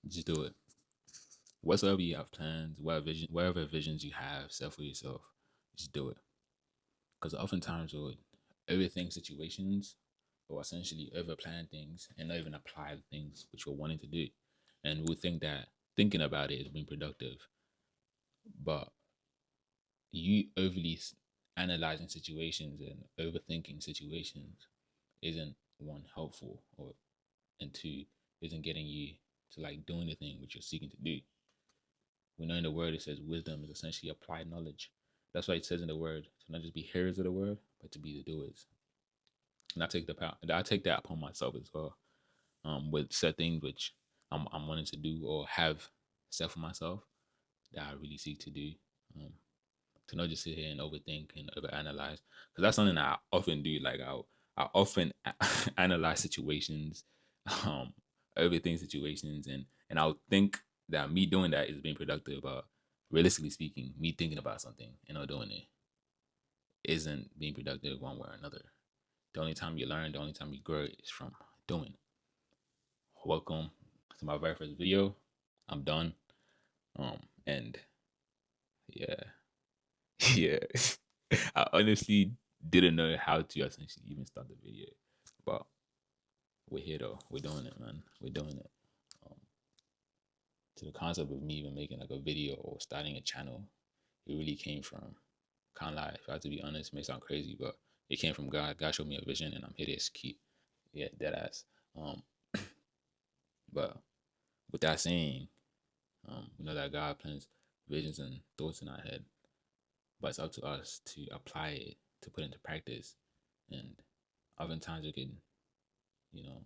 Just do it. Whatsoever you have plans, whatever visions you have set for yourself, just do it. Because oftentimes we'll overthink situations or essentially overplan things and not even apply the things which we're wanting to do. And we think that thinking about it is being productive. But you analyzing situations and overthinking situations isn't one helpful or and two isn't getting you to like doing the thing which you're seeking to do. We know in the word it says wisdom is essentially applied knowledge. That's why it says in the word to not just be hearers of the word, but to be the doers. And I take that upon myself as well. With set things which I'm wanting to do or have set for myself that I really seek to do. Um, to not just sit here and overthink and overanalyze, because that's something that I often do. Like I often analyze situations, um, overthink situations, and I'll think that me doing that is being productive. But realistically speaking, me thinking about something and not doing it isn't being productive one way or another. The only time you learn, the only time you grow is from doing. Welcome to my very first video. I'm done. And yeah, yeah. I honestly didn't know how to essentially even start the video, but we're here though. We're doing it, man. We're doing it. Um, to the concept of me even making like a video or starting a channel, it really came from kind of like, if I have to be honest, it may sound crazy, but it came from God. God showed me a vision, and I'm here to execute. Yeah, dead ass. Um, but with that saying, we know that God plans visions and thoughts in our head, but it's up to us to apply it, to put into practice. And oftentimes we can, you know,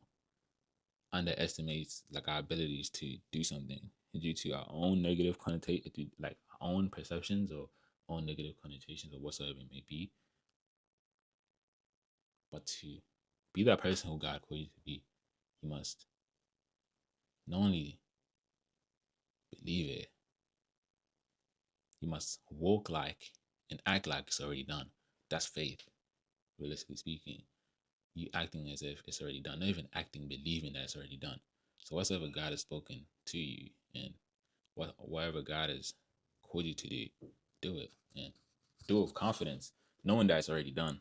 underestimates like our abilities to do something due to our own negative connotation, like our own perceptions or own negative connotations or whatsoever it may be. But to be that person who God called you to be, you must not only believe it, you must walk like and act like it's already done. That's faith, realistically speaking. You acting as if it's already done, not even acting, believing that it's already done. So whatsoever God has spoken to you and whatever God has called you to do it and do it with confidence, knowing that it's already done.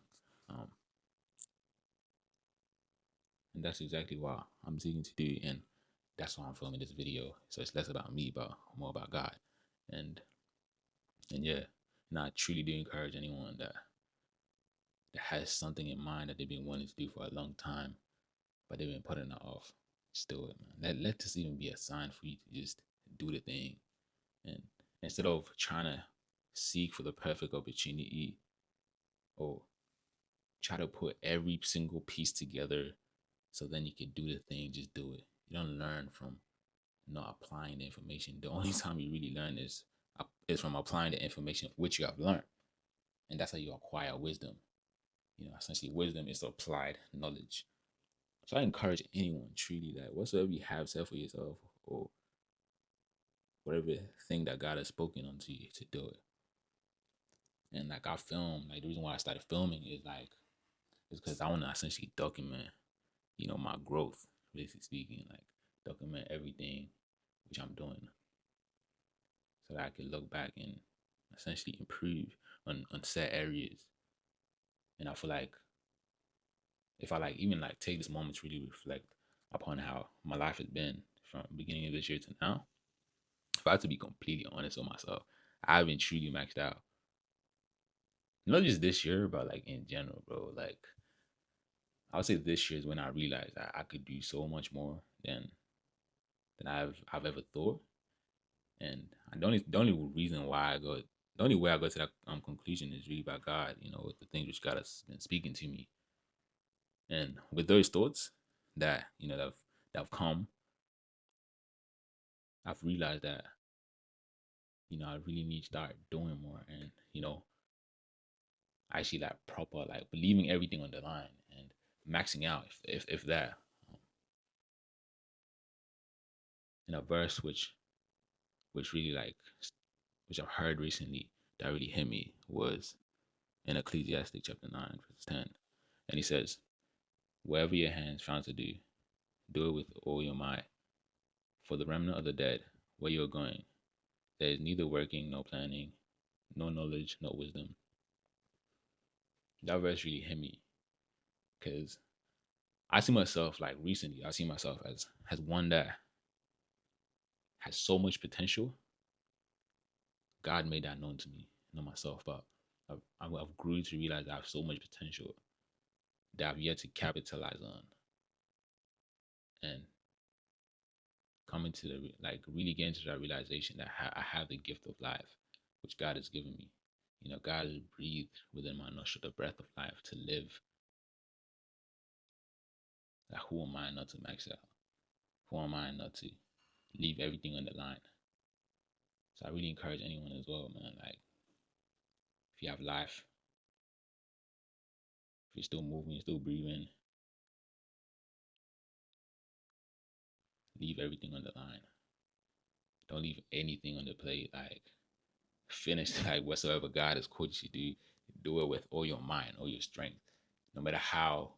Um, and that's exactly what I'm seeking to do, and that's why I'm filming this video. So it's less about me, but more about God. And and yeah, and I truly do encourage anyone that has something in mind that they've been wanting to do for a long time, but they've been putting it off. Just do it, man. Let this even be a sign for you to just do the thing, and instead of trying to seek for the perfect opportunity or try to put every single piece together so then you can do the thing, just do it. You don't learn from not applying the information. The only time you really learn is from applying the information which you have learned. And that's how you acquire wisdom. You know, essentially wisdom is applied knowledge. So I encourage anyone truly that whatsoever you have said for yourself or whatever thing that God has spoken unto you to do it. And like I film, like the reason why I started filming is because I want to essentially document, my growth, basically speaking, like document everything which I'm doing so that I can look back and essentially improve on set areas. And I feel like if I like even like take this moment to really reflect upon how my life has been from beginning of this year to now, if I had to be completely honest with myself, I haven't truly maxed out. Not just this year, but like in general, bro. Like I would say this year is when I realized that I could do so much more than I've ever thought. And the only reason why the only way I got to that conclusion is really by God, the things which God has been speaking to me. And with those thoughts that have come, I've realized that, I really need to start doing more and, actually like proper, like believing everything on the line and maxing out if that. In a verse which really like which I've heard recently that really hit me was in Ecclesiastic chapter 9, verse 10. And he says, wherever your hands found to do, do it with all your might. For the remnant of the dead, where you're going, there is neither working, no planning, no knowledge, no wisdom. That verse really hit me because I see myself like recently. I see myself as one that has so much potential. God made that known to me, not myself, but I've grew to realize I have so much potential that I've yet to capitalize on, and coming to the like really getting to that realization that I have the gift of life, which God has given me. You know, God has breathed within my nostril the breath of life to live. Like, who am I not to max out? Who am I not to leave everything on the line? So I really encourage anyone as well, man. Like, if you have life, if you're still moving, still breathing, leave everything on the line. Don't leave anything on the plate. Like, finish like whatsoever God has called you to do. Do it with all your mind, all your strength. No matter how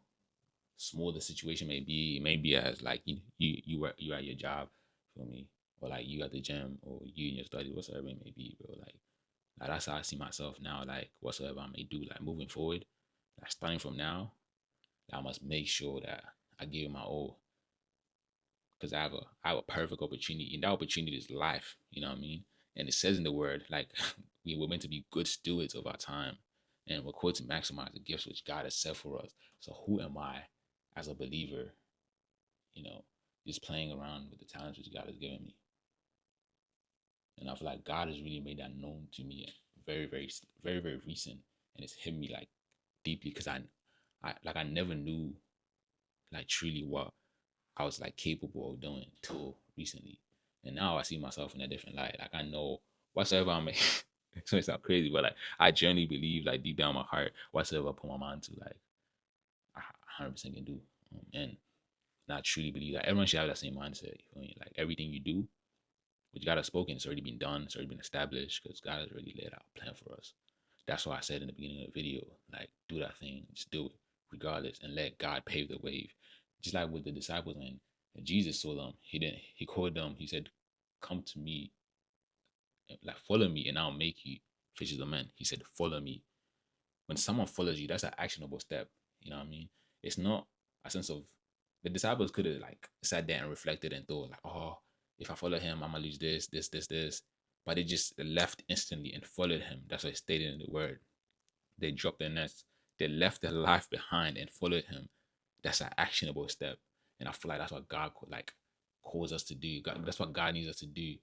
small the situation may be, it may be as like you at your job, feel me, or like you at the gym, or you in your study, whatsoever it may be, bro. Like that's how I see myself now. Like whatsoever I may do, like moving forward, like starting from now, I must make sure that I give it my all because I have a perfect opportunity, and that opportunity is life. You know what I mean? And it says in the word, like we were meant to be good stewards of our time, and we're called to maximize the gifts which God has set for us. So who am I, as a believer, you know, just playing around with the talents which God has given me? And I feel like God has really made that known to me, very, very, very, very recent, and it's hit me like deeply because I never knew like truly what I was like capable of doing till recently. And now I see myself in a different light. Like I know whatsoever I'm it's gonna sound crazy, but like I genuinely believe like deep down my heart, whatsoever I put my mind to, like I 100% can do. And I truly believe that everyone should have that same mindset. You feel me? Like everything you do, which God has spoken, it's already been done, it's already been established because God has already laid out a plan for us. That's why I said in the beginning of the video, like do that thing, just do it regardless, and let God pave the wave. Just like with the disciples when Jesus saw them, he called them, he said, "Come to me, like follow me, and I'll make you fishers of men." He said, "Follow me." When someone follows you, that's an actionable step. You know what I mean? It's not a sense of the disciples could have like sat there and reflected and thought like, oh, if I follow him, I'm gonna lose this. But they just left instantly and followed him. That's what it stated in the word. They dropped their nets. They left their life behind and followed him. That's an actionable step. And I feel like that's what God like calls us to do. God, that's what God needs us to do.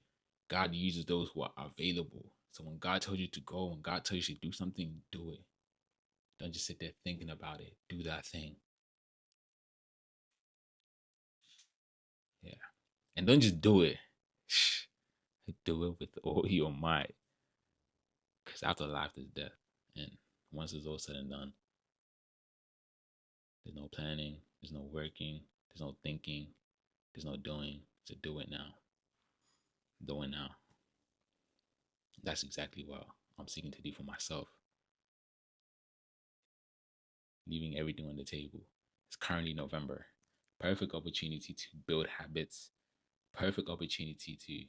God uses those who are available. So when God tells you to go, when God tells you to do something, do it. Don't just sit there thinking about it. Do that thing. Yeah. And don't just do it. Do it with all your might. Because after life is death. And once it's all said and done, there's no planning, there's no working, there's no thinking, there's no doing. So do it now. Do it now. That's exactly what I'm seeking to do for myself. Leaving everything on the table. It's currently November. Perfect opportunity to build habits. Perfect opportunity to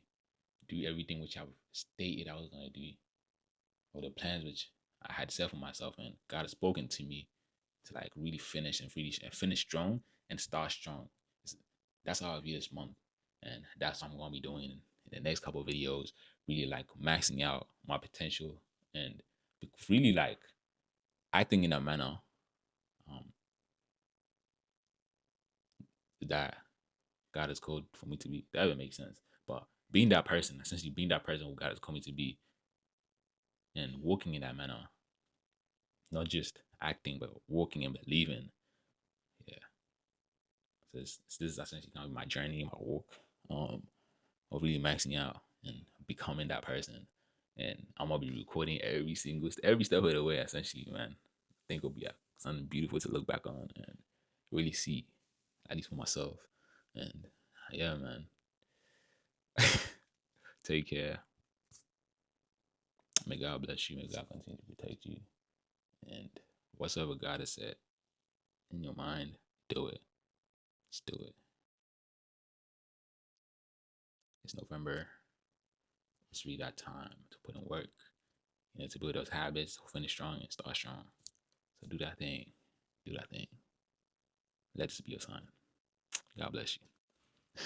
do everything which I've stated I was going to do, or the plans which I had set for myself, and God has spoken to me to like really finish and finish strong and start strong. That's how I view this month, and that's what I'm gonna be doing in the next couple of videos. Really like maxing out my potential and really like acting in a manner um, that God has called for me to be. That would make sense, but being that person, essentially being that person who God has called me to be, and walking in that manner, not just acting but walking and believing. Yeah, so this is essentially kind of my journey, my walk, of really maxing out and becoming that person. And I'm gonna be recording every step of the way. Essentially, man, I think it'll be something beautiful to look back on and really see, at least for myself. And yeah, man, take care. May God bless you. May God continue to protect you. And whatsoever God has said in your mind, do it. Just do it. It's November. It's really that time to put in work, to build those habits, finish strong and start strong. So do that thing. Do that thing. Let this be your sign. God bless you.